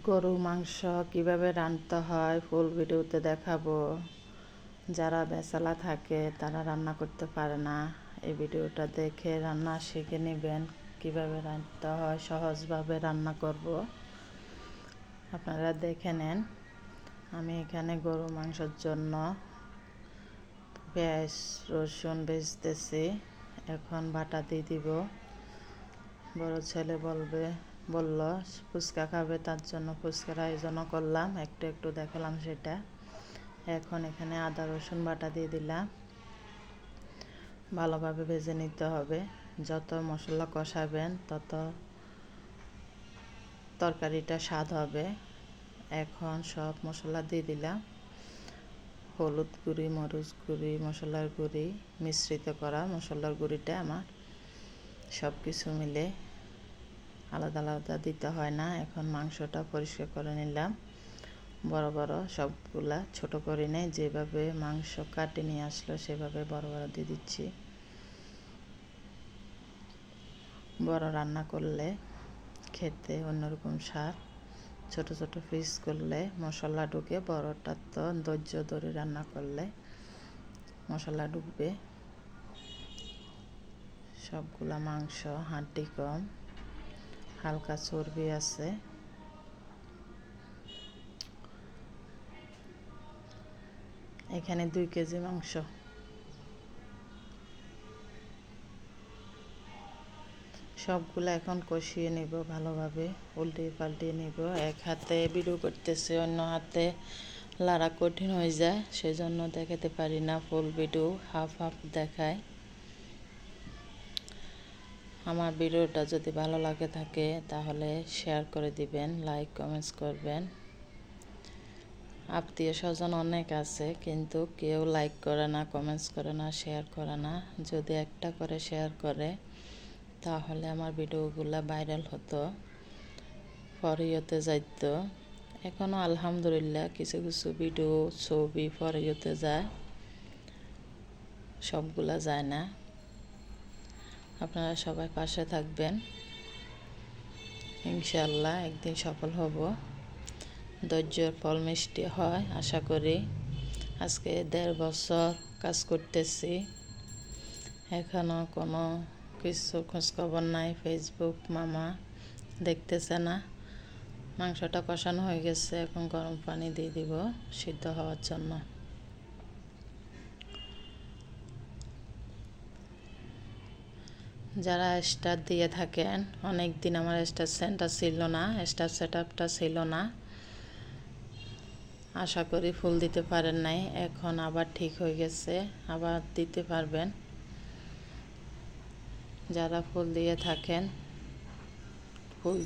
গরু মাংস কিভাবে রান্নতে হয় ফুল ভিডিওতে দেখাবো। যারা বেচালা থাকে তারা রান্না করতে পারে না, এই ভিডিওটা দেখে রান্না শিখে নেবেন। কিভাবে রান্নতে হয় সহজভাবে রান্না করব, আপনারা দেখে নেন। আমি এখানে গরু মাংসের জন্য পেঁয়াজ রসুন বেচতেছি, এখন বাটা দিয়ে দিব। বড় ছেলে বলল ফুচকা খাবে, তার জন্য ফুচকার আয়োজনও করলাম, একটু একটু দেখালাম সেটা। এখন এখানে আদা রসুন বাটা দিয়ে দিলাম, ভালোভাবে ভেজে নিতে হবে। যত মশলা কষাবেন তত তরকারিটা স্বাদ হবে। এখন সব মশলা দিয়ে দিলাম, হলুদ গুঁড়ি, মরিচ গুঁড়ি, মশলার গুঁড়ি, মিশ্রিত করা মশলার গুঁড়িটা আমার সব কিছু মিলে আলাদা আলাদা দিতে হয় না। এখন মাংসটা পরিষ্কার করে নিলাম, বড় বড় সবগুলা ছোট করে নেই, যেভাবে মাংস কাটে নিয়ে আসলো সেভাবে বড় বড় দিয়ে দিচ্ছি। বড় রান্না করলে খেতে অন্যরকম স্বাদ, ছোট ছোট পিস করলে মশলা ঢুকে, বড়টা তো ধৈর্য ধরে রান্না করলে মশলা ঢুকবে। সবগুলা মাংস হাড্ডি কম, হালকা চর্বি আছে। এখানে 2 কেজি মাংস। সবগুলো এখন কষিয়ে নিব ভালোভাবে, উল্টিয়ে পাল্টিয়ে নিব। এক হাতে ভিডিও করতেছে, অন্য হাতে লাড়া কঠিন হয়ে যায়, সেজন্য দেখাতে পারি না ফুল ভিডিও, হাফ হাফ দেখায়। আমার ভিডিওটা যদি ভালো লাগে থাকে তাহলে শেয়ার করে দিবেন, লাইক কমেন্টস করবেন। আত্মীয় স্বজন অনেক আছে, কিন্তু কেউ লাইক করে না, কমেন্টস করে না, শেয়ার করে না। যদি একটা করে শেয়ার করে তাহলে আমার ভিডিওগুলো ভাইরাল হতো, ফরিয়তে যাইত। এখনও আলহামদুলিল্লাহ কিছু কিছু ভিডিও ছবি ফরিয়তে যায়, সবগুলা যায় না। আপনারা সবাই পাশে থাকবেন, ইনশাআল্লাহ একদিন সফল হব। ধৈর্যের ফল মিষ্টি হয় আশা করি। আজকে 1.5 বছর কাজ করতেছি, এখনও কোনো কিছু খোঁজখবর নাই, ফেসবুক মামা দেখতেছে না। মাংসটা কষানো হয়ে গেছে, এখন গরম পানি দিয়ে দিব সিদ্ধ হওয়ার জন্য। যারা স্টার দিয়ে থাকেন, অনেক দিন আমার স্টার সেন্টার ছিল না, স্টার সেটআপটা ছিল না, আশা করি ফুল দিতে পারেন নাই, এখন আবার ঠিক হয়ে গেছে, আবার দিতে পারবেন। যারা ফুল দিয়ে থাকেন ফুল